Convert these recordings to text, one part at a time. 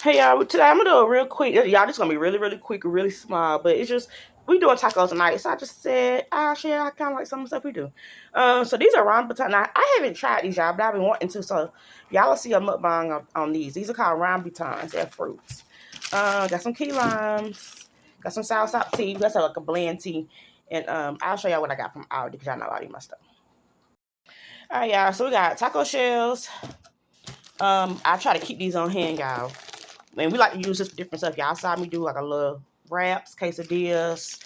Hey y'all, today I'm gonna do a real quick. Y'all, this is gonna be really, really quick, really small, but it's just we doing tacos tonight, so I just said I'll share. I kind of like some of the stuff we do. So these are round baton. Now I haven't tried these, y'all, but I've been wanting to. So y'all will see a mukbang on these. These are called round batons. They're fruits. Got some key limes. Got some sour sop tea. That's like a blend tea, and I'll show y'all what I got from Aldi because y'all know Aldi my stuff. All right, y'all. So we got taco shells. I try to keep these on hand, y'all. And we like to use this for different stuff. Y'all saw me do like a little wraps, quesadillas.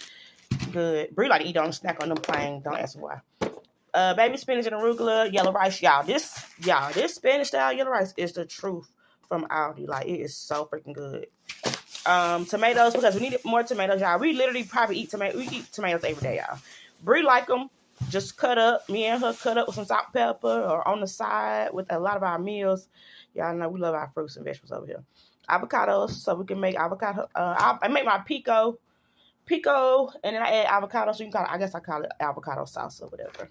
Good. Brie like to eat on a snack on them plain. Don't ask me why. Baby spinach and arugula, yellow rice. This Spanish style yellow rice is the truth from Aldi. Like, it is so freaking good. Tomatoes, because we need more tomatoes, y'all. We literally probably eat tomatoes. We eat tomatoes every day, y'all. Brie like them. Just cut up. Me and her cut up with some salt and pepper or on the side with a lot of our meals. Y'all know we love our fruits and vegetables over here. Avocados, so we can make avocado. I make my pico, and then I add avocado. So you can call it, I guess I call it avocado sauce or whatever.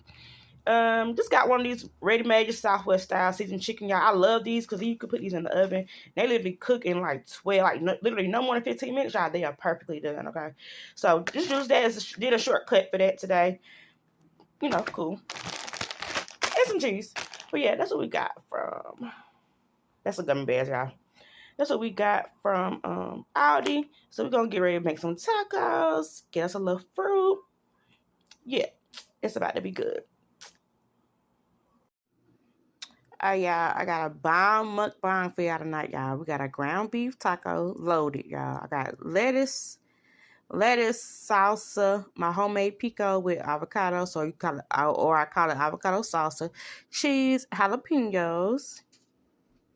Just got one of these ready-made, just Southwest style seasoned chicken, y'all. I love these because you can put these in the oven. They literally cook in like 12, literally no more than 15 minutes, y'all. They are perfectly done, okay? So just use that did a shortcut for that today. You know, cool. And some cheese. But yeah, that's what we got from. That's a gummy bears, y'all. That's what we got from Aldi. So we're going to get ready to make some tacos. Get us a little fruit. Yeah, it's about to be good. Y'all, I got a bomb mukbang for y'all tonight, y'all. We got a ground beef taco loaded, y'all. I got lettuce, salsa, my homemade pico with avocado. So you call it, or I call it avocado salsa. Cheese, jalapenos.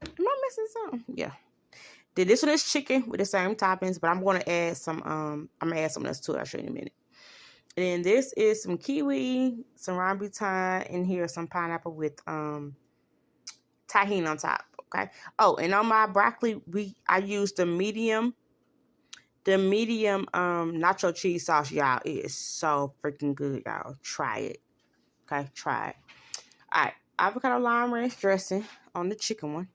Am I missing something? Yeah. This one is chicken with the same toppings, but I'm gonna add some I'm gonna add something else to it. I'll show you in a minute. And then this is some kiwi, some rambutan, and here some pineapple with tahini on top. Okay. Oh, and on my broccoli, I used the medium nacho cheese sauce, y'all. It is so freaking good, y'all. Try it. Okay, try it. All right, avocado lime ranch dressing on the chicken one.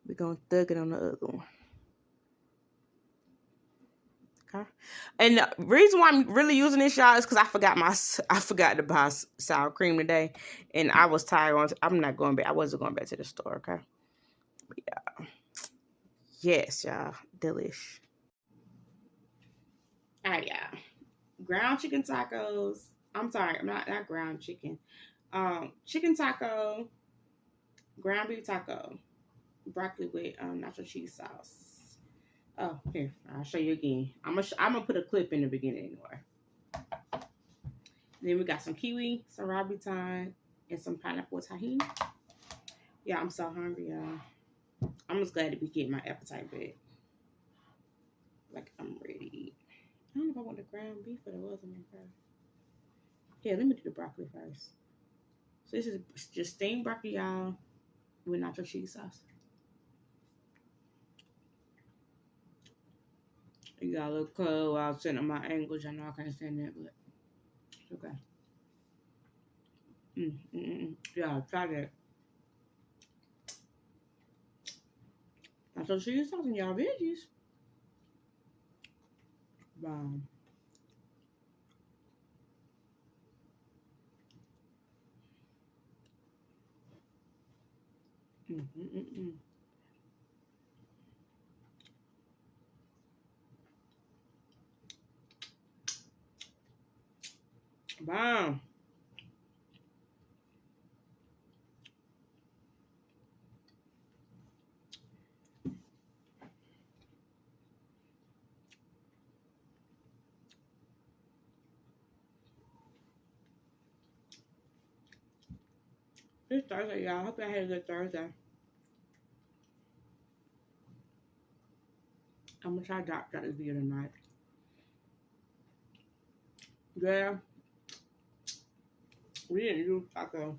We're gonna thug it on the other one. Okay. And the reason why I'm really using this, y'all, is because I forgot to buy sour cream today, and I was tired. I'm not going back. I wasn't going back to the store. Okay. But yeah. Yes, y'all. Delish. All right, y'all. Ground chicken tacos. I'm sorry. I'm not ground chicken. Chicken taco, ground beef taco, broccoli with nacho cheese sauce. Oh, here, I'll show you again. I'm gonna put a clip in the beginning anyway. Then we got some kiwi, some rambutan, and some pineapple tahini. Yeah, I'm so hungry, y'all. I'm just glad to be getting my appetite back. Like, I'm ready to eat. I don't know if I want the ground beef, but it wasn't in first. Yeah, let me do the broccoli first. So this is just steamed broccoli, y'all, with nacho cheese sauce. You got a little color while I was setting up my angles. I know I can't stand that, but it's okay. Yeah, try that. Nacho cheese sauce and y'all veggies. Bomb. Bomb. It's Thursday, y'all. Hope y'all had a good Thursday. I'm gonna try to drop this video tonight. Yeah. We didn't do Taco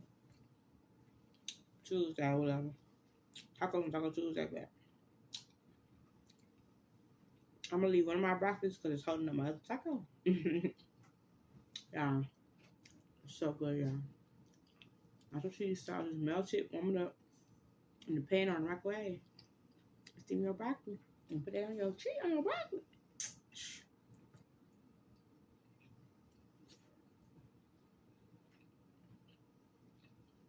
Tuesday or whatever. Taco Tuesday, but I'm gonna leave one of my broccolis because it's holding up my other taco. Yeah. It's so good, y'all. Nacho cheese sauce is melted, warm it up in the pan on the microwave. steam your broccoli and put that on your cheese on your broccoli.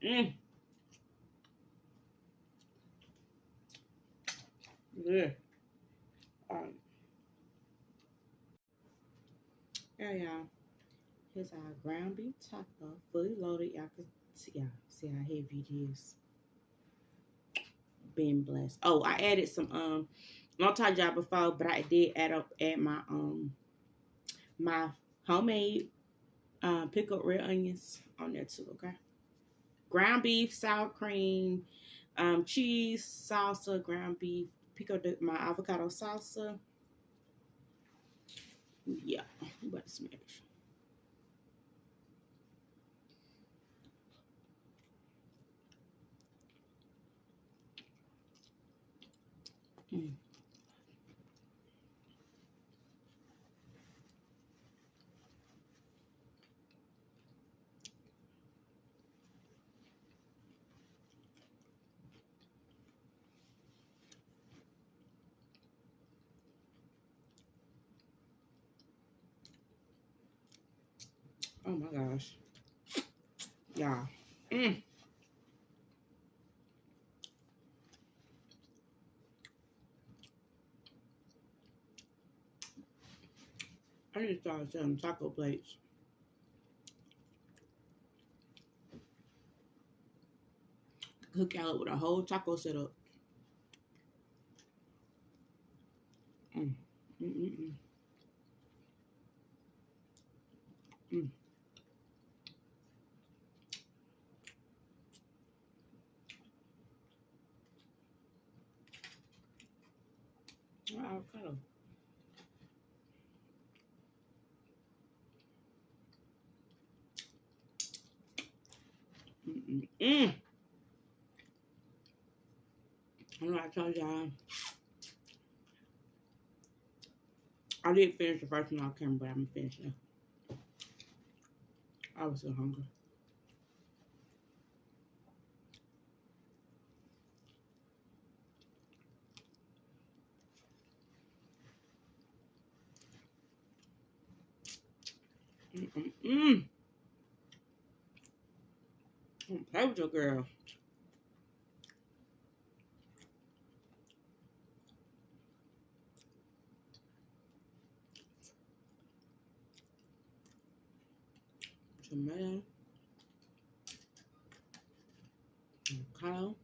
Mmm. Good. Yeah, y'all. Here's our ground beef taco, fully loaded. Y'all can see how heavy it is. Being blessed. Oh, I added some I told y'all before, but I did add my homemade pickled red onions on there too. Okay. Ground beef, sour cream, cheese, salsa, ground beef, my avocado salsa. Yeah, I'm about to smash. Mm. Oh my gosh. Yeah. Mm. I need to start selling taco plates. Hook y'all up with a whole taco setup. Mm. Mm mm mm. Mm. Avocado. Mm mm mm. I know I told y'all. I did finish the first one off camera, but I'm finished now. I was so hungry. Mm mm mm. Don't play with your girl. Tomato, avocado,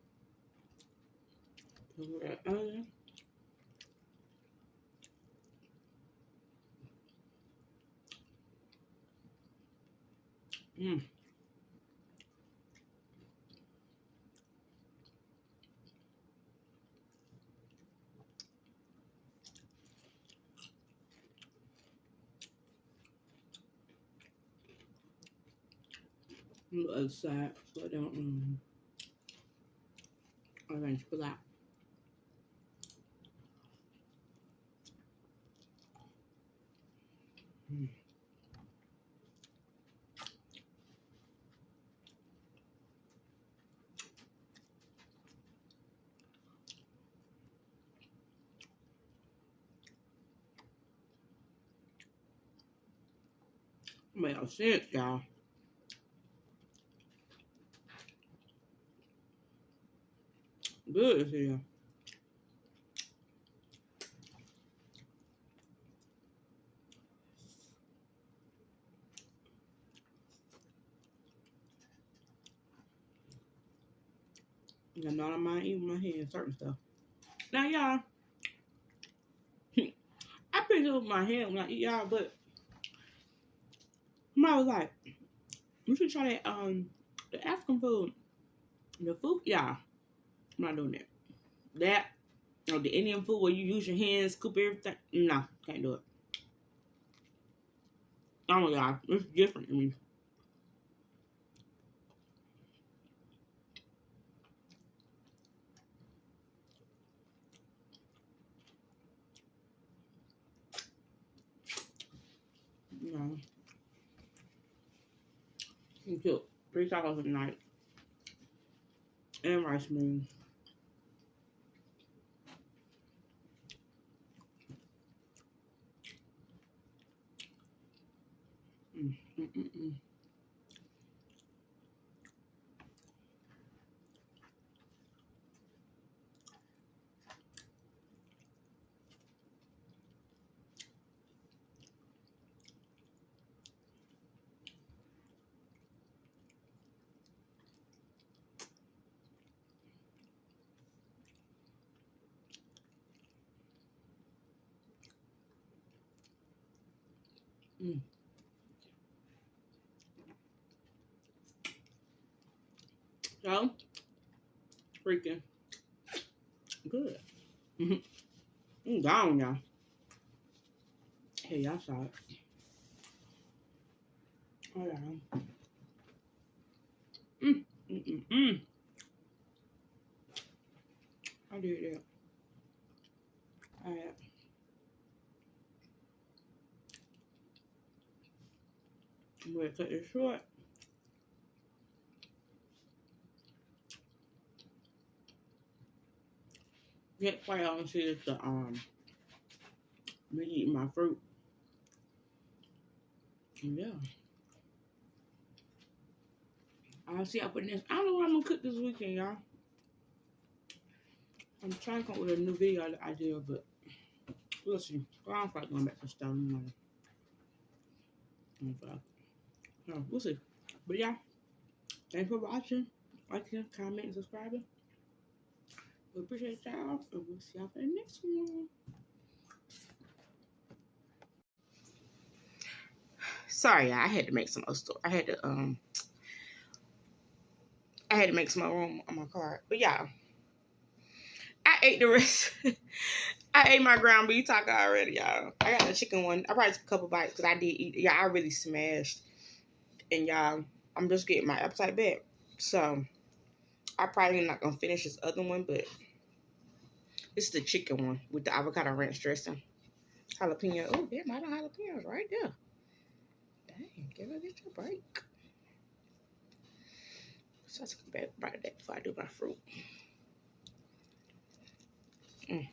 red onion. Mm. On the other side, so I don't orange spill out. Mm. Made no sense, y'all. Good as hell. I know I don't mind eating my hand certain stuff. Now, y'all, I picked up my hand when I eat y'all, but I was like, you should try that the African food. The food, yeah. I'm not doing that. That or the Indian food where you use your hands, scoop everything. No, can't do it. Oh my god, it's different to me. No. You cook 3 tacos a night and rice meal. Mm, mm, mm, mm. Mm. So, freaking good. Mm, gone, y'all. Hey, y'all saw it. Oh, yeah. Mm, mm, mm, mm. I did that. All right. I'm going to cut this short. Get quite honestly, is the me eating my fruit. And yeah. I'll see I put this. I don't know what I'm gonna cook this weekend, y'all. I'm trying to come up with a new video idea, but we'll see. Well, I don't feel like going back to stone. No, we'll see. But yeah, thanks for watching. Like, comment, and subscribing. We appreciate y'all, and we'll see y'all for the next one. Sorry, y'all. I had to make some other stuff. I had to make some more room on my card. But yeah, I ate the rest. I ate my ground beef taco already, y'all. I got the chicken one. I probably took a couple bites because I did eat. Yeah, I really smashed. And y'all, I'm just getting my appetite back. So, I probably not going to finish this other one, but this is the chicken one with the avocado ranch dressing. Jalapeno. Oh, damn, I don't jalapenos right there. Dang, get your break. So, I took a bite of that before I do my fruit. Mm.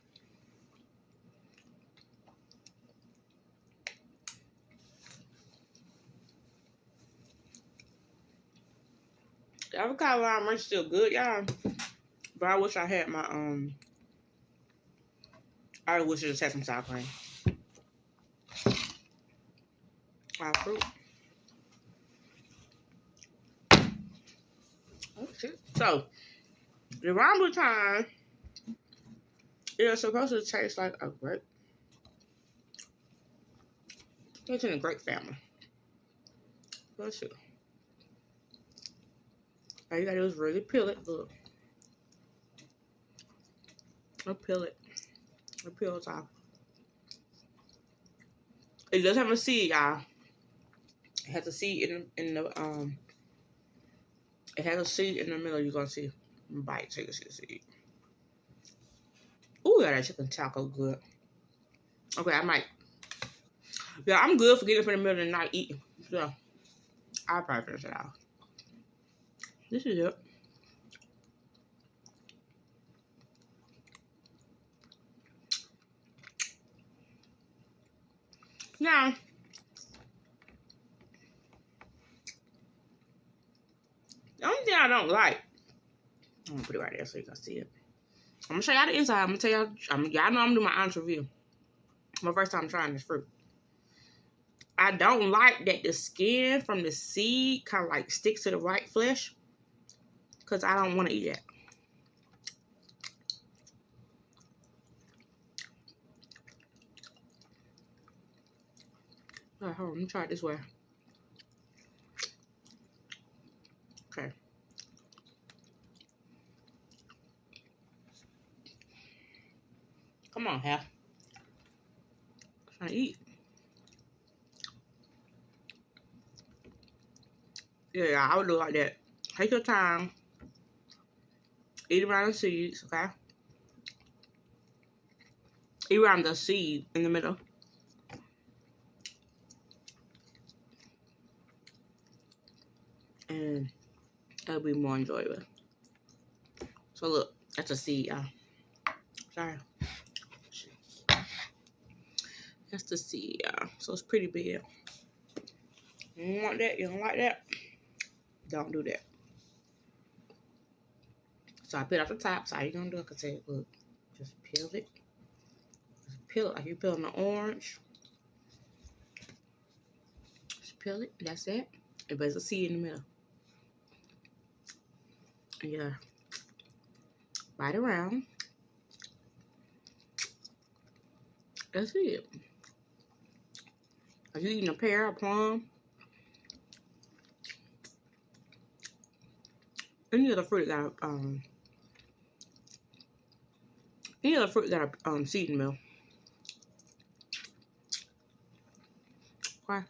The avocado lime ranch still good, y'all. But I wish I had my, I wish I just had some sour cream. Fruit. Oh, shit. So, the rambutan is supposed to taste like a grape. It's in a grape family. Let's see. All you gotta do is really peel it. Look. I'll peel it. I'll peel it off. It does have a seed, y'all. It has a seed in the it has a seed in the middle. You're gonna see. Bite so you can see the seed. Ooh, yeah, that chicken taco good. Okay, I might. Yeah, I'm good for getting up in the middle of the night eating. So I'll probably finish it off. This is it. Now, the only thing I don't like, I'm gonna put it right there so you can see it. I'm gonna show y'all the inside. I'm gonna tell y'all, y'all know I'm doing my honest review. My first time trying this fruit. I don't like that the skin from the seed kind of like sticks to the white flesh. Because I don't want to eat that. All right, hold on. Let me try it this way. Okay. Come on, Hal. Trying to eat. Yeah, I would do it like that. Take your time. Eat around the seeds, okay? Eat around the seed in the middle. And it'll be more enjoyable. So look, that's a seed, y'all. Sorry. That's the seed, y'all. So it's pretty big. You don't want that? You don't like that? Don't do that. So I put it off the top. So how you gonna do it? Cause say, look, just peel it. Just peel it like you're peeling an orange. Just peel it. That's it. And there's a seed in the middle. Yeah. Bite around. That's it. Are you eating a pear, a plum? Any other fruit got a seed in the middle. Okay.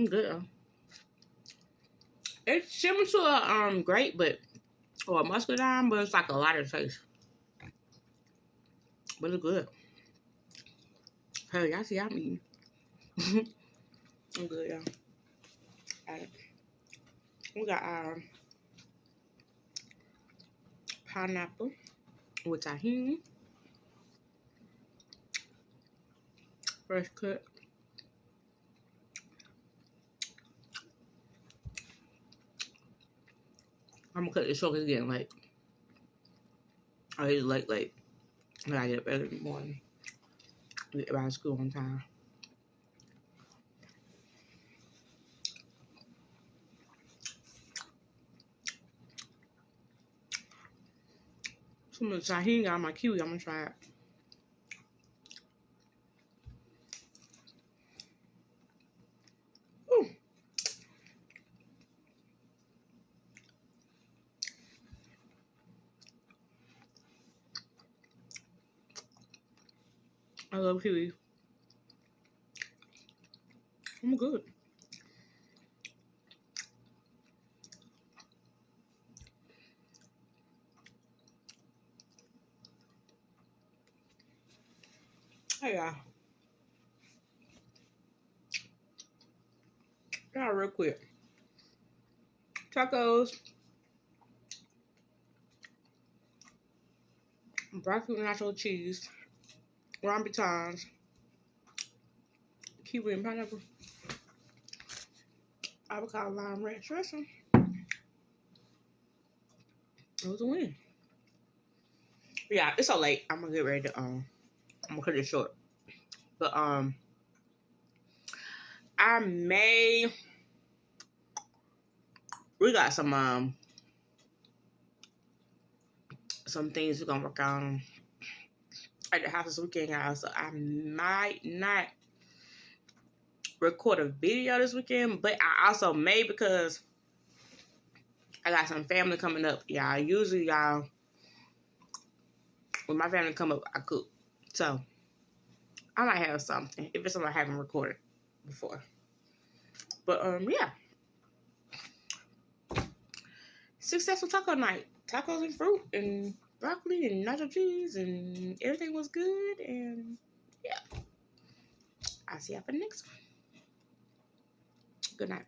Good. It's similar to a grape, or a muscadine, but it's like a lighter taste. But it's good. Hey, y'all see I'm eating. I'm good, y'all. Alright. We got our pineapple with Tajin. Fresh cut. I'm gonna cut this short because it's getting late. Oh, it's late. I gotta get up early in the morning. Get around school on time. Some of the Tajin got on my kiwi. I'm gonna try it. Ooh. I love kiwi. I'm good. Hey, y'all. Y'all real quick. Tacos. Broccoli with nacho cheese. Rambutans. Kiwi and pineapple. Avocado lime ranch dressing. It was a win. Yeah, it's so late. I'm gonna get ready to I'm gonna cut it short. But we got some things we're gonna work on at the house this weekend, guys. So I might not record a video this weekend, but I also may, because I got some family coming up. Yeah, usually y'all, when my family come up, I cook. So I might have something if it's something I haven't recorded before. But yeah. Successful taco night. Tacos and fruit and broccoli and nacho cheese and everything was good, and yeah. I'll see y'all for the next one. Good night.